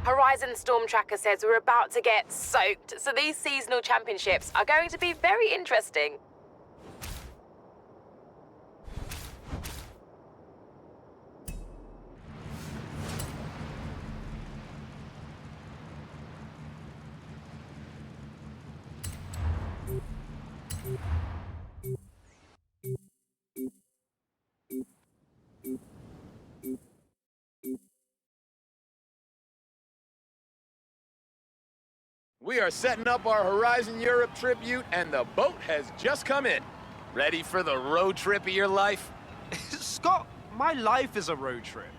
Horizon Storm Tracker says we're about to get soaked, so these seasonal championships are going to be very interesting. We are setting up our Horizon Europe tribute, and the boat has just come in. Ready for the road trip of your life? Scott, my life is a road trip.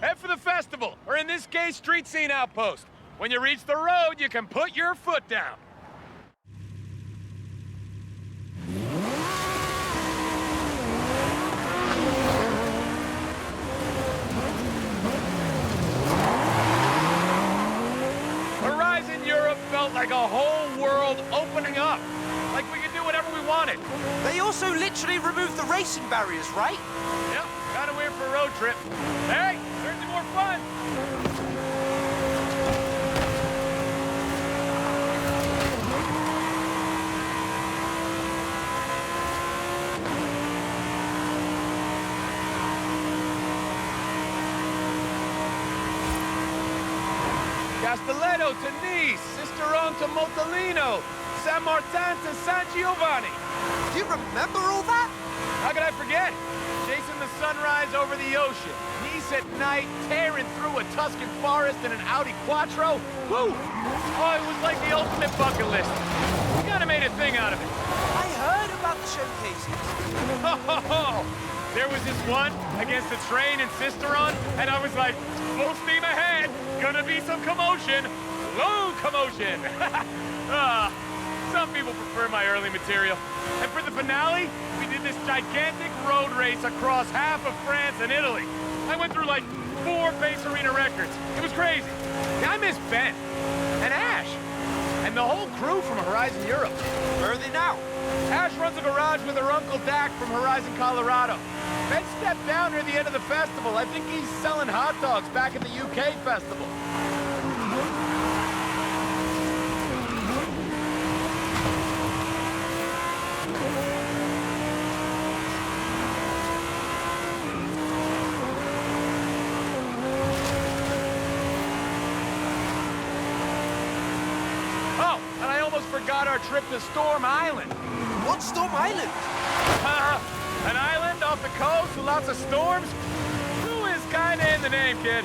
Head for the festival, or in this case, street scene outpost. When you reach the road, you can put your foot down. Horizon Europe felt like a whole world opening up. Like we could do whatever we wanted. They also literally removed the racing barriers, right? Yep, kinda weird for a road trip. Hey, certainly more fun. Castelletto to Nice, Cisteron to Montalino, San Martin to San Giovanni. Do you remember all that? How could I forget? Chasing the sunrise over the ocean, Nice at night, tearing through a Tuscan forest in an Audi Quattro. Woo! Oh, it was like the ultimate bucket list. We kinda made a thing out of it. I heard about the showcases. Oh, there was this one against the train in Cisteron, and I was like, full steam ahead, gonna be some commotion, low commotion. Some people prefer my early material. And for the finale, we did this gigantic road race across half of France and Italy. I went through like 4 base arena records. It was crazy. Yeah, I miss Ben and Ash and the whole crew from Horizon Europe. Where are they now? Ash runs a garage with her Uncle Dak from Horizon, Colorado. Ben stepped down near the end of the festival. I think he's selling hot dogs back at the UK festival. Oh, and I almost forgot our trip to Storm Island. What's Storm Island? An island off the coast with lots of storms? Who is kinda in the name, kid?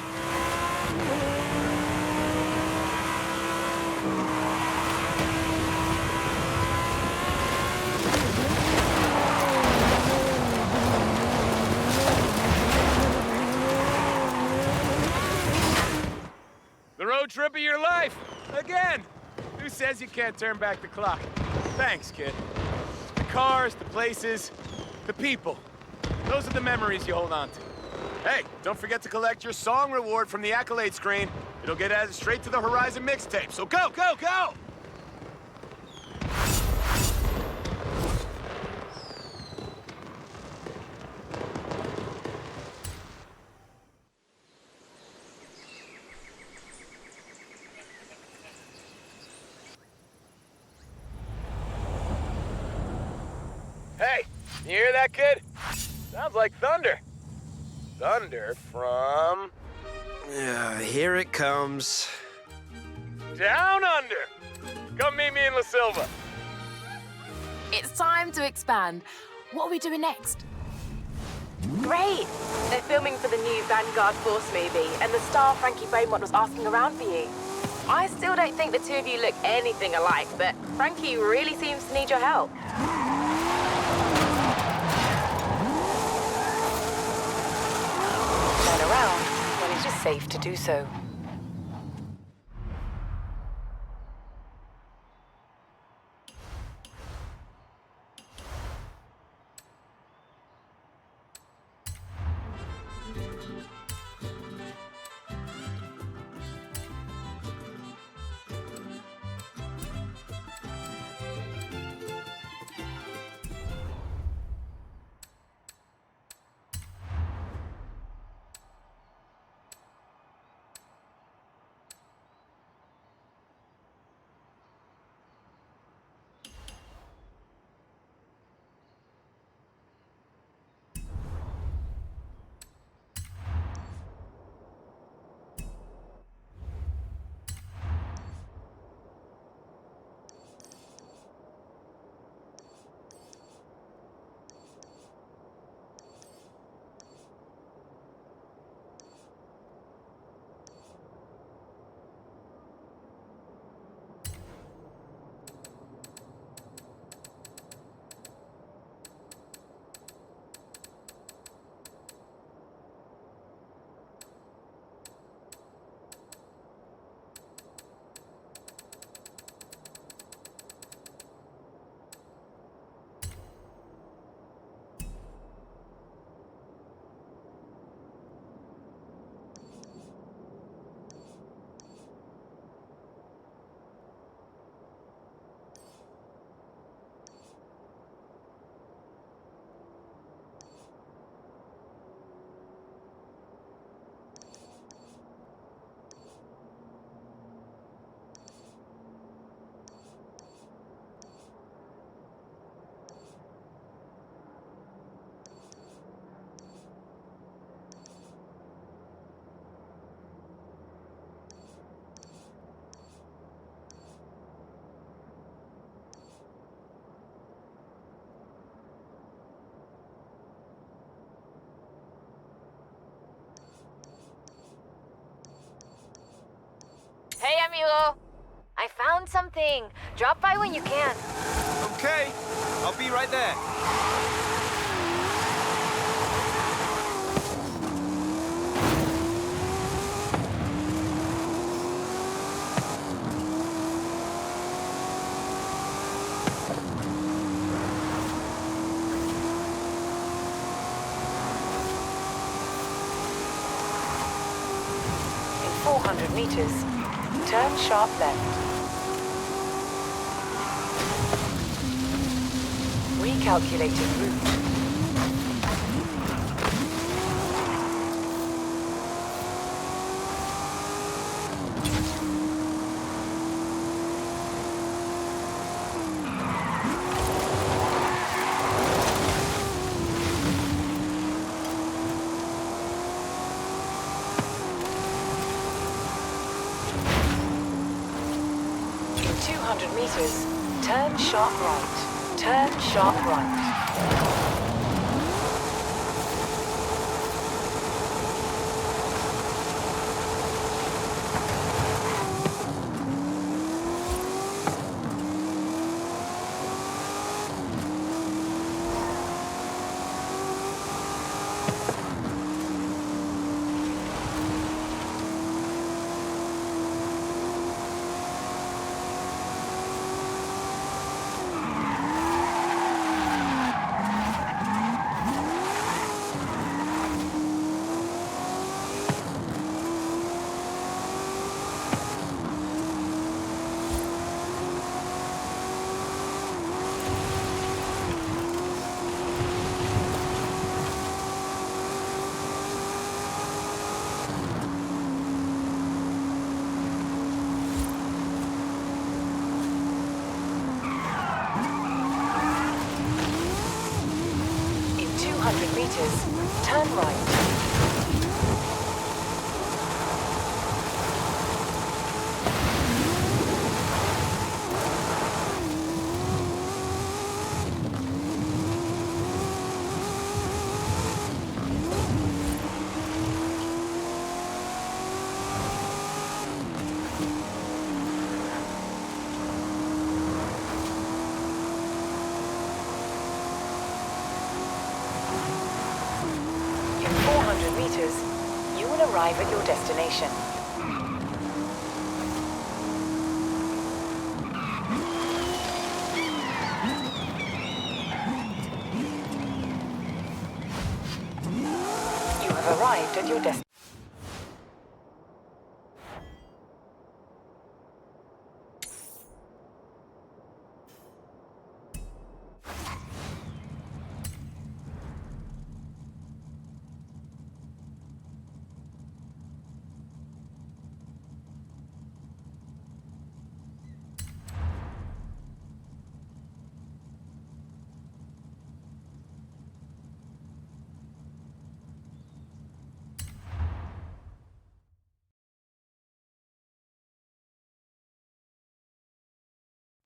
The road trip of your life. Again. Who says you can't turn back the clock? Thanks, kid. The cars, the places, the people. Those are the memories you hold on to. Hey, don't forget to collect your song reward from the accolade screen. It'll get added straight to the Horizon mixtape, so go, go, go! Hey, you hear that, kid? Sounds like thunder. Thunder from... Yeah, here it comes. down under. Come meet me in La Silva. It's time to expand. What are we doing next? Great! They're filming for the new Vanguard Force movie, and the star Frankie Beaumont was asking around for you. I still don't think the two of you look anything alike, but Frankie really seems to need your help. Turn around when it is safe to do so. Hey, amigo. I found something. Drop by when you can. Okay, I'll be right there. In 400 meters, turn sharp left. Recalculating route. In 200 meters, turn sharp right. Turn sharp right. In 200 meters, turn right. In 400 meters, you will arrive at your destination. You have arrived at your destination.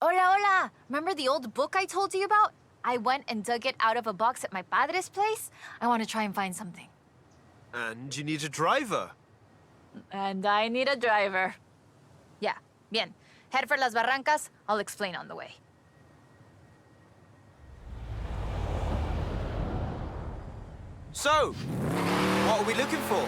Hola, hola! Remember the old book I told you about? I went and dug it out of a box at my padre's place. I want to try and find something. And you need a driver. And I need a driver. Yeah, bien. Head for Las Barrancas. I'll explain on the way. So, what are we looking for?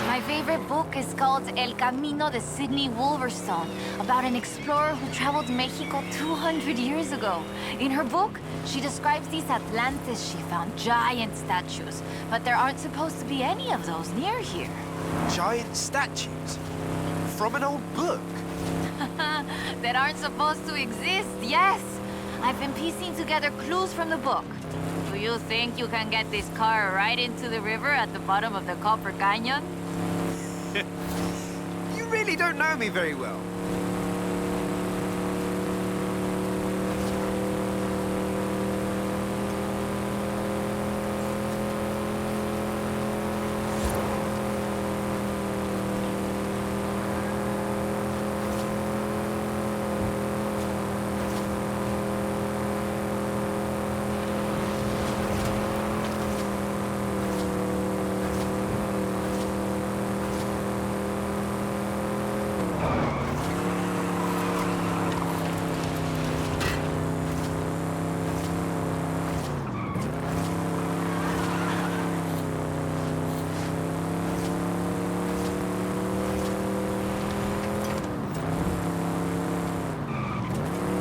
My favorite book is called El Camino de Sidney Wolverstone, about an explorer who traveled Mexico 200 years ago. In her book, she describes these Atlantis she found, giant statues. But there aren't supposed to be any of those near here. Giant statues? From an old book? That aren't supposed to exist, yes! I've been piecing together clues from the book. Do you think you can get this car right into the river at the bottom of the Copper Canyon? You really don't know me very well.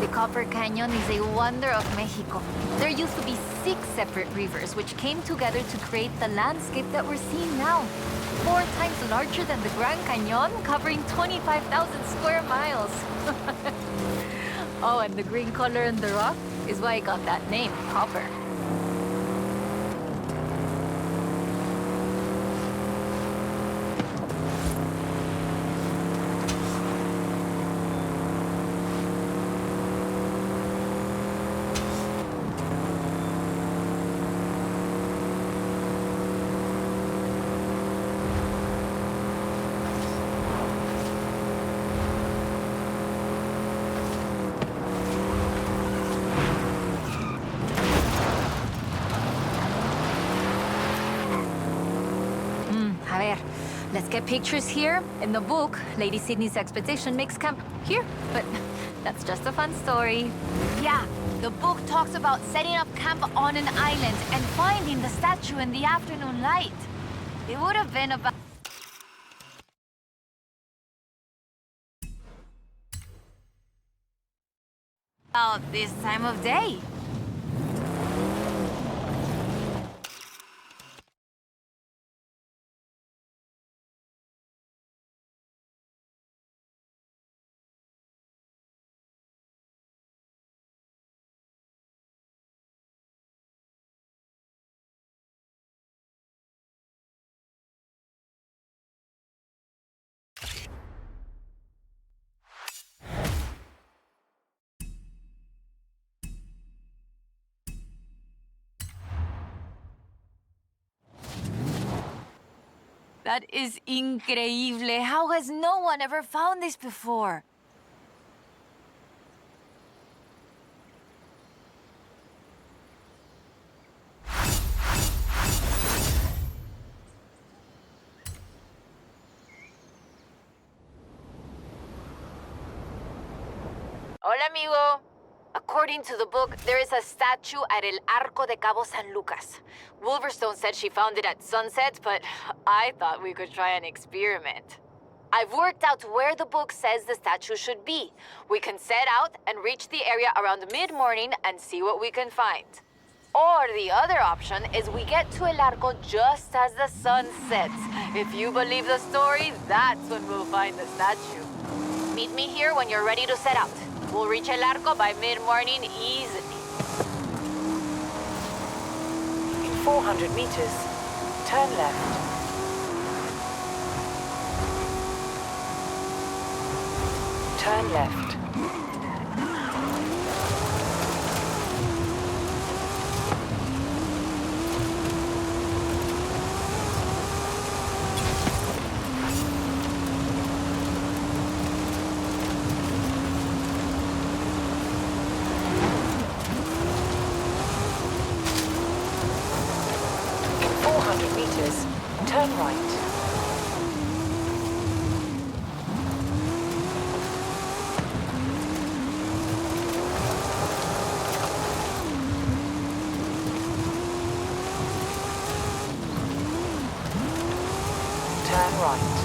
The Copper Canyon is a wonder of Mexico. There used to be 6 separate rivers which came together to create the landscape that we're seeing now. 4 times larger than the Grand Canyon, covering 25,000 square miles. Oh, and the green color in the rock is why it got that name, copper. A ver, let's get pictures here. In the book, Lady Sydney's expedition makes camp here, but that's just a fun story. Yeah, the book talks about setting up camp on an island and finding the statue in the afternoon light. It would have been about this time of day. That is increíble. How has no one ever found this before? Hola, amigo. According to the book, there is a statue at El Arco de Cabo San Lucas. Wolverstone said she found it at sunset, but I thought we could try an experiment. I've worked out where the book says the statue should be. We can set out and reach the area around mid-morning and see what we can find. Or the other option is we get to El Arco just as the sun sets. If you believe the story, that's when we'll find the statue. Meet me here when you're ready to set out. We'll reach El Arco by mid-morning easily. In 400 meters, turn left. Turn left. Turn right. Turn right.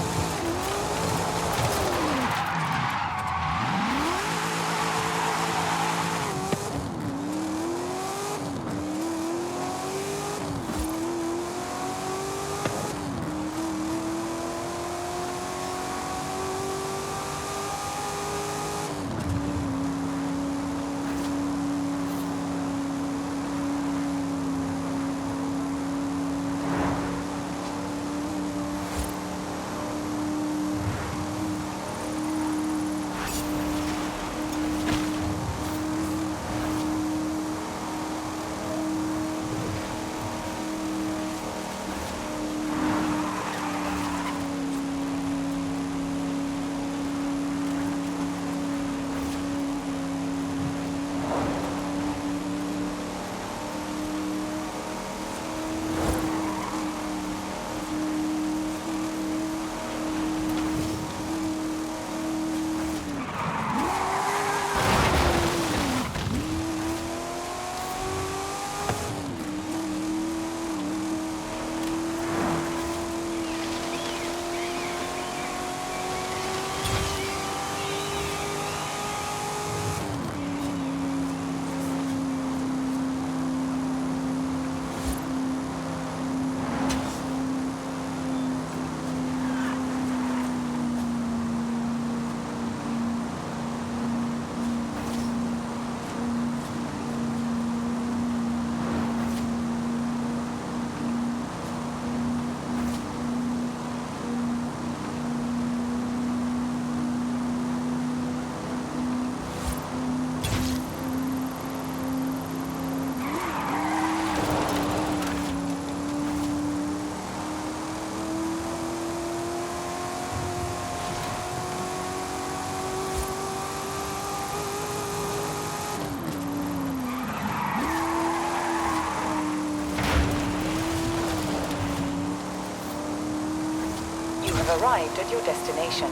arrived at your destination.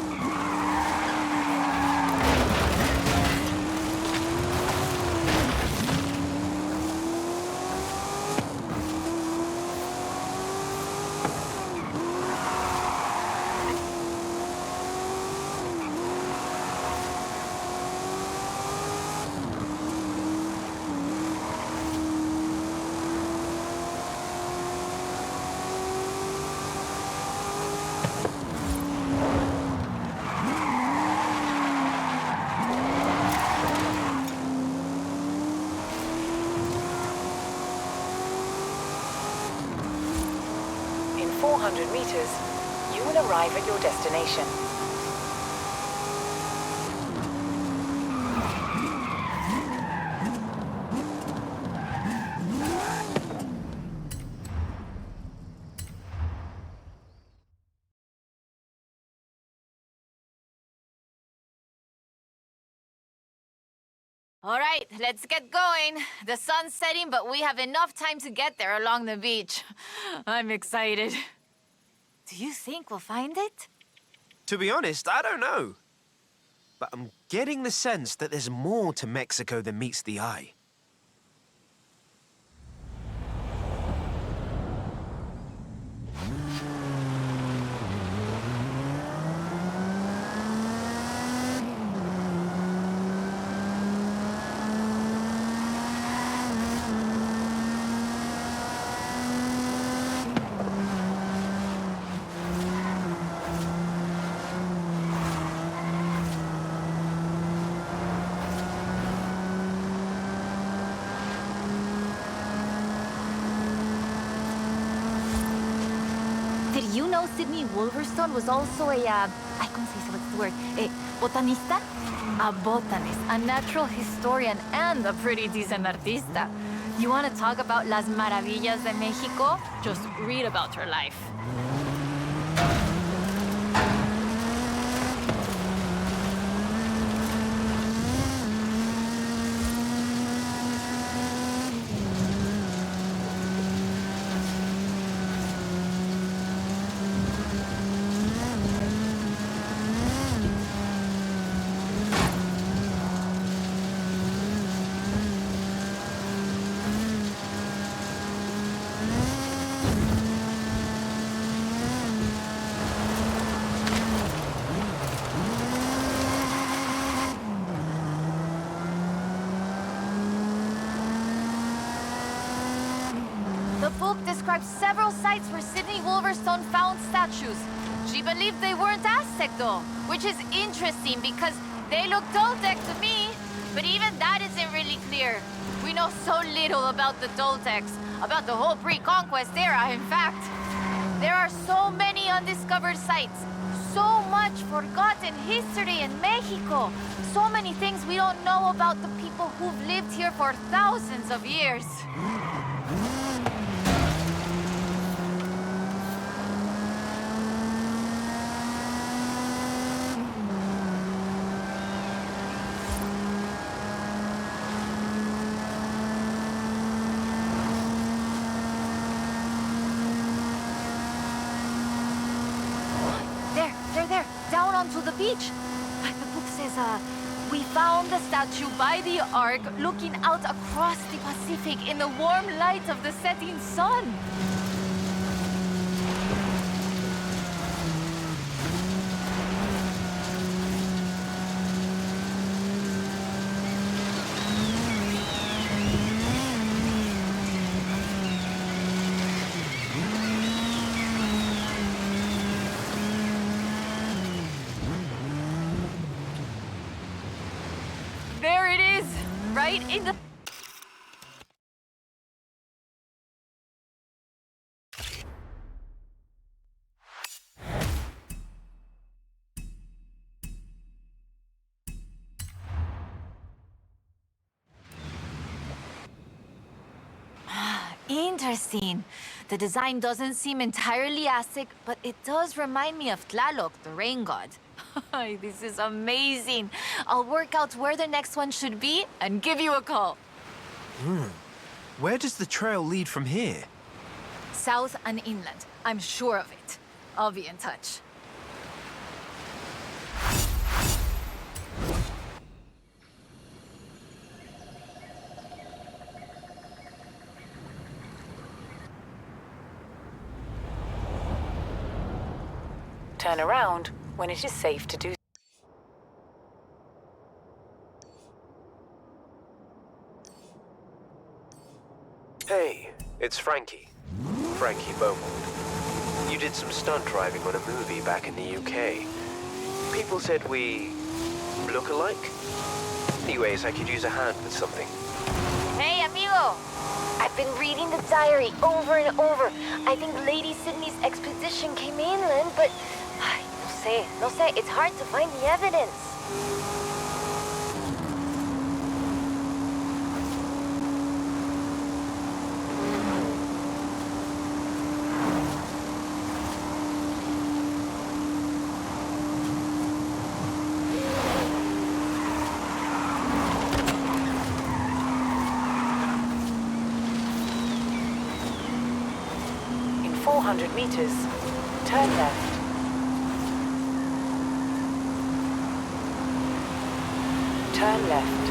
In 400 meters, you will arrive at your destination. All right, let's get going. The sun's setting, but we have enough time to get there along the beach. I'm excited. Do you think we'll find it? To be honest, I don't know. But I'm getting the sense that there's more to Mexico than meets the eye. Did you know Sydney Wolverstone was also a, what's the word? A botanista? A botanist, a natural historian, and a pretty decent artista. You want to talk about las maravillas de Mexico? Just read about her life. The book describes several sites where Sydney Wolverstone found statues. She believed they weren't Aztec though, which is interesting because they look Toltec to me, but even that isn't really clear. We know so little about the Toltecs, about the whole pre-conquest era, in fact. There are so many undiscovered sites, so much forgotten history in Mexico, so many things we don't know about the people who've lived here for thousands of years. There, down onto the beach. The book says, we found the statue by the Ark looking out across the Pacific in the warm light of the setting sun. There it is, right in the... Interesting. The design doesn't seem entirely Aztec, but it does remind me of Tlaloc, the rain god. This is amazing. I'll work out where the next one should be and give you a call. Where does the trail lead from here? South and inland. I'm sure of it. I'll be in touch. Turn around when it is safe to do so. Hey, it's Frankie. Frankie Beaumont. You did some stunt driving on a movie back in the UK. People said we look alike. Anyways, I could use a hand with something. Hey, amigo! I've been reading the diary over and over. I think Lady Sydney's expedition came inland, but... No sé, it's hard to find the evidence. In 400 meters, turn left. Turn left.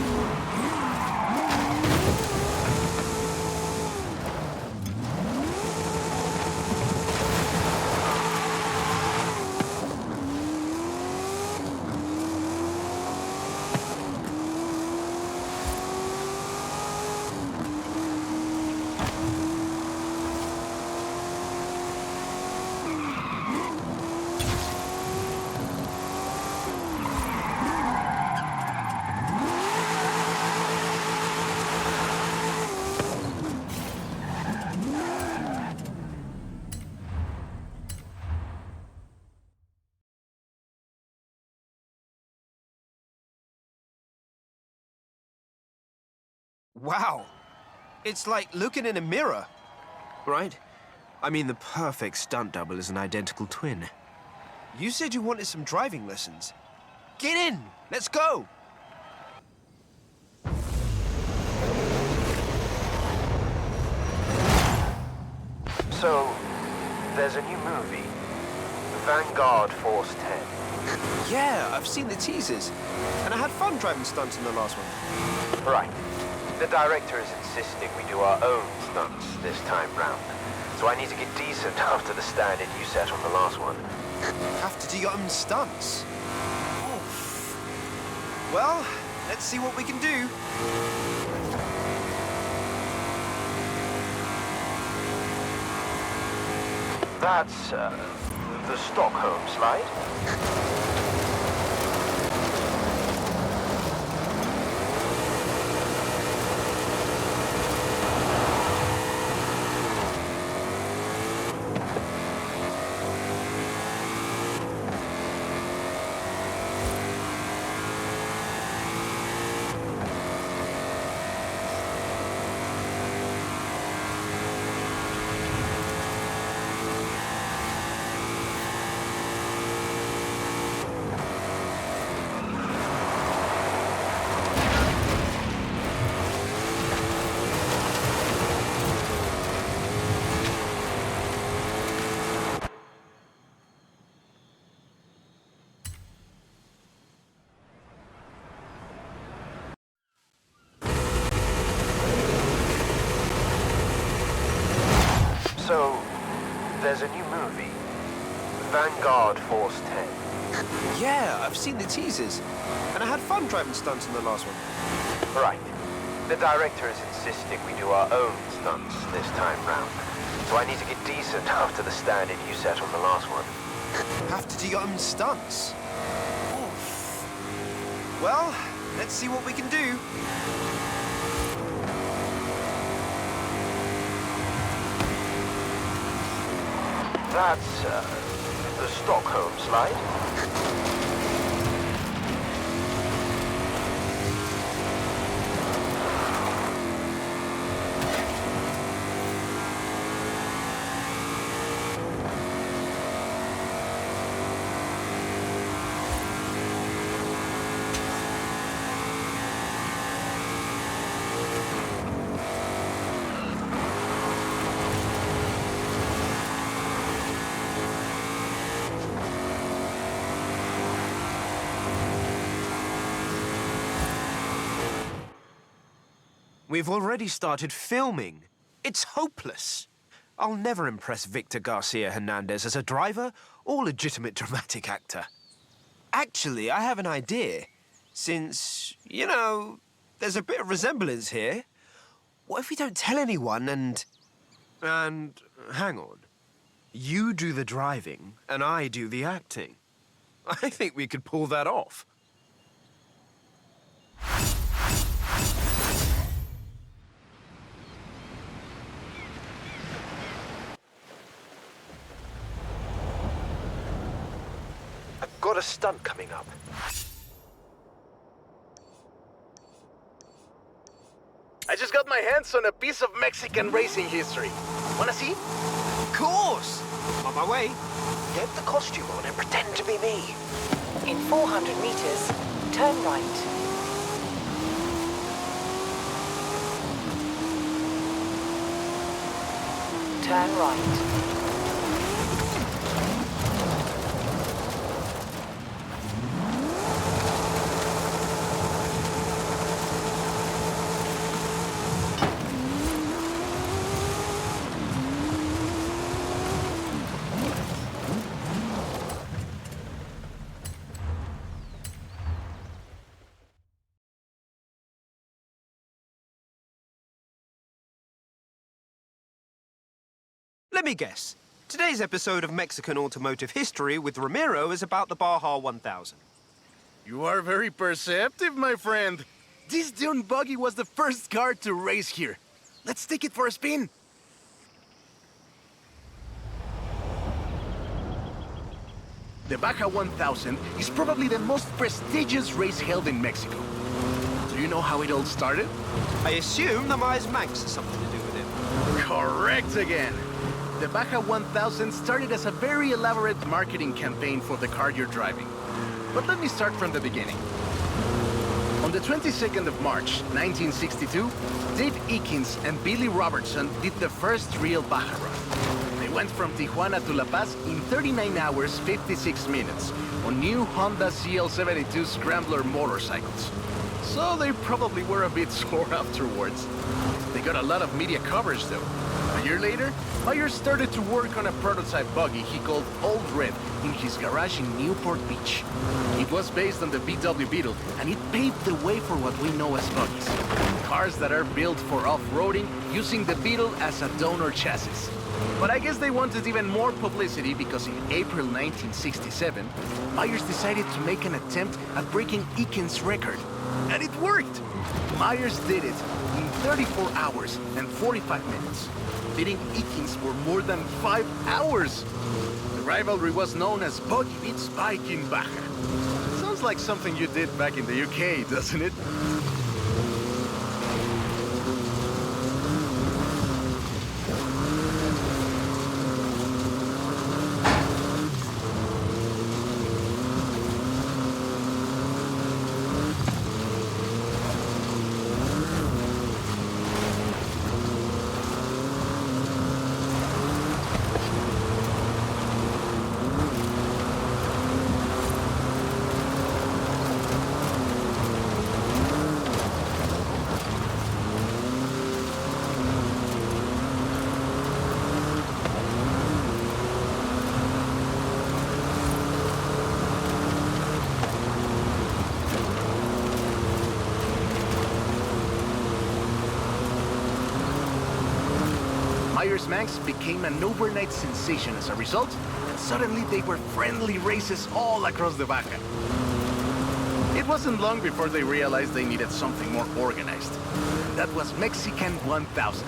Wow. It's like looking in a mirror, right? I mean, the perfect stunt double is an identical twin. You said you wanted some driving lessons. Get in! Let's go! So, there's a new movie, Vanguard Force 10. Yeah, I've seen the teasers. And I had fun driving stunts in the last one. Right. The director is insisting we do our own stunts this time round. So I need to get decent after the standard you set on the last one. Have to do your own stunts? Oof. Well, let's see what we can do. That's, the Stockholm slide. So, there's a new movie, Vanguard Force 10. Yeah, I've seen the teasers. And I had fun driving stunts in the last one. Right. The director is insisting we do our own stunts this time round. So I need to get decent after the standard you set on the last one. Have to do your own stunts? Oof. Well, let's see what we can do. That's, the Stockholm slide. We've already started filming. It's hopeless. I'll never impress Victor Garcia Hernandez as a driver or legitimate dramatic actor. Actually, I have an idea. Since, you know, there's a bit of resemblance here. What if we don't tell anyone and hang on. You do the driving and I do the acting. I think we could pull that off. I've got a stunt coming up. I just got my hands on a piece of Mexican racing history. Wanna see? Of course! On my way. Get the costume on and pretend to be me. In 400 meters, turn right. Turn right. Let me guess. Today's episode of Mexican Automotive History with Ramiro is about the Baja 1000. You are very perceptive, my friend. This dune buggy was the first car to race here. Let's take it for a spin. The Baja 1000 is probably the most prestigious race held in Mexico. Do you know how it all started? I assume the Myers Manx has something to do with it. Correct again. The Baja 1000 started as a very elaborate marketing campaign for the car you're driving. But let me start from the beginning. On the 22nd of March, 1962, Dave Eakins and Billy Robertson did the first real Baja run. They went from Tijuana to La Paz in 39 hours, 56 minutes on new Honda CL72 Scrambler motorcycles. So they probably were a bit sore afterwards. They got a lot of media coverage though. A year later, Myers started to work on a prototype buggy he called Old Red in his garage in Newport Beach. It was based on the VW Beetle, and it paved the way for what we know as buggies. Cars that are built for off-roading using the Beetle as a donor chassis. But I guess they wanted even more publicity because in April 1967, Myers decided to make an attempt at breaking Eakins' record. And it worked! Myers did it in 34 hours and 45 minutes. Beating Eakins for more than 5 hours. The rivalry was known as Buggy Beats Bike in Baja. Sounds like something you did back in the UK, doesn't it? Myers Manx became an overnight sensation as a result, and suddenly they were friendly races all across the Baja. It wasn't long before they realized they needed something more organized. That was Mexican 1000.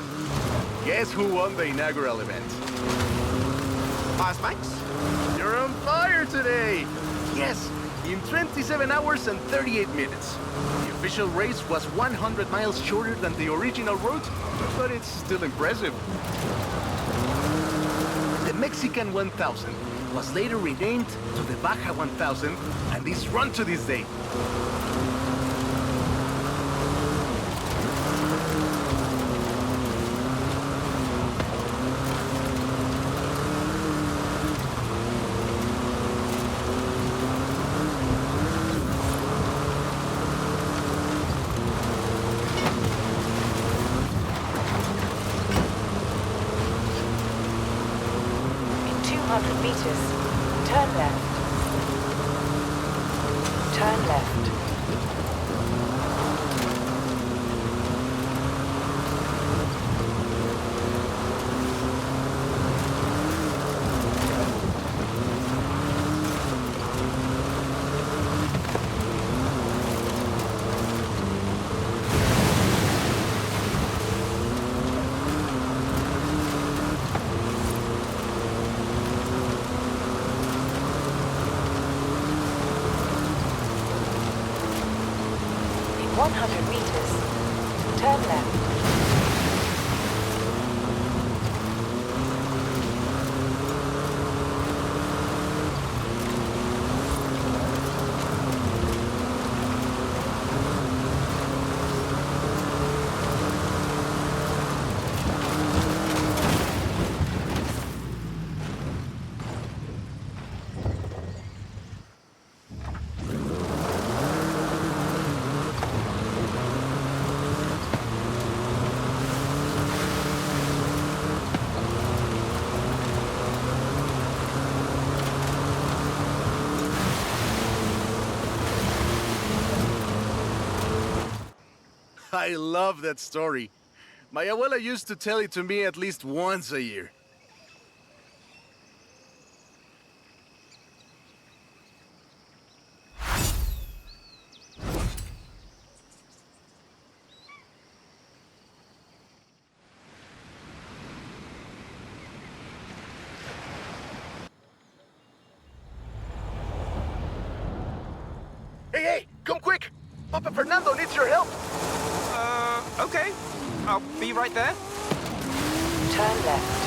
Guess who won the inaugural event? Myers Manx? You're on fire today! Yes, in 27 hours and 38 minutes. The official race was 100 miles shorter than the original route, but it's still impressive. The Mexican 1000 was later renamed to the Baja 1000 and is run to this day. Turn left. Turn left. In 100 meters, turn left. I love that story. My abuela used to tell it to me at least once a year. Hey, come quick! Papa Fernando needs your help! Okay. I'll be right there. Turn left.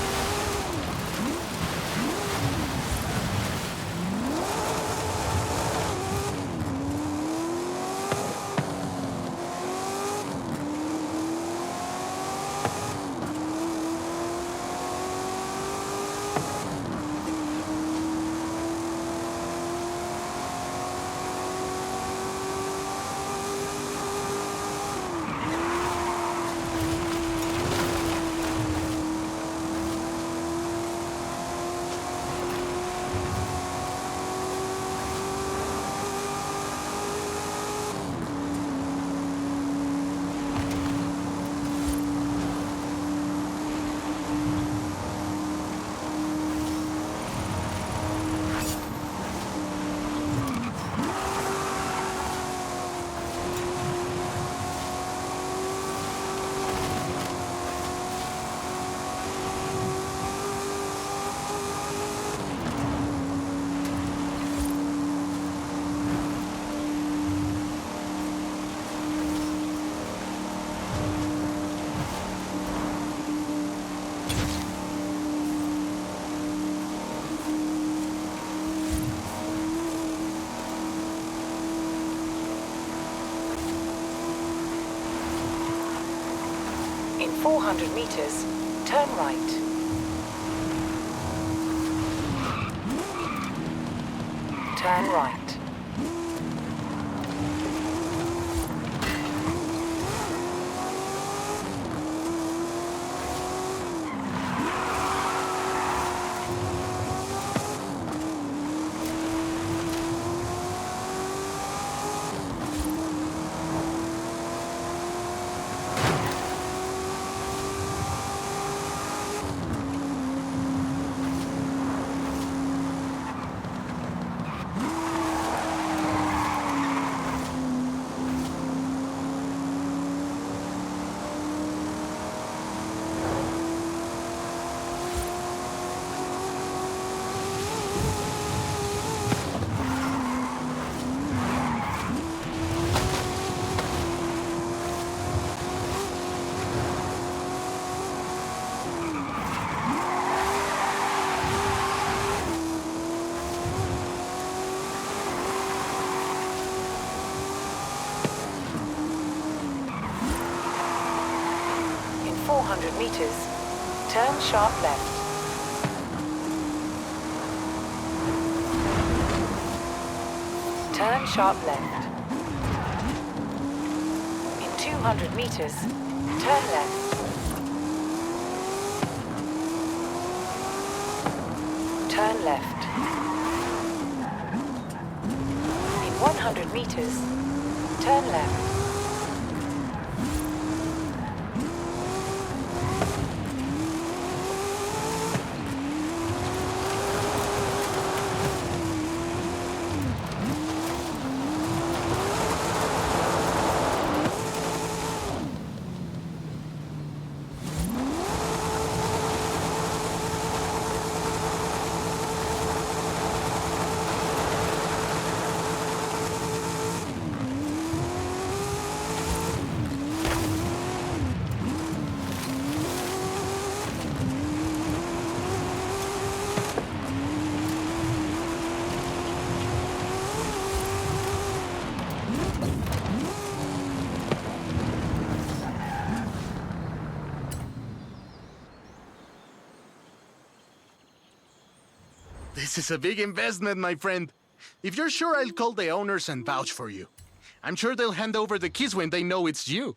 In 400 meters, turn right. Turn right. In 400 meters, turn sharp left. Turn sharp left. In 200 meters, turn left. Turn left. meters. Turn left. This is a big investment, my friend. If you're sure, I'll call the owners and vouch for you. I'm sure they'll hand over the keys when they know it's you.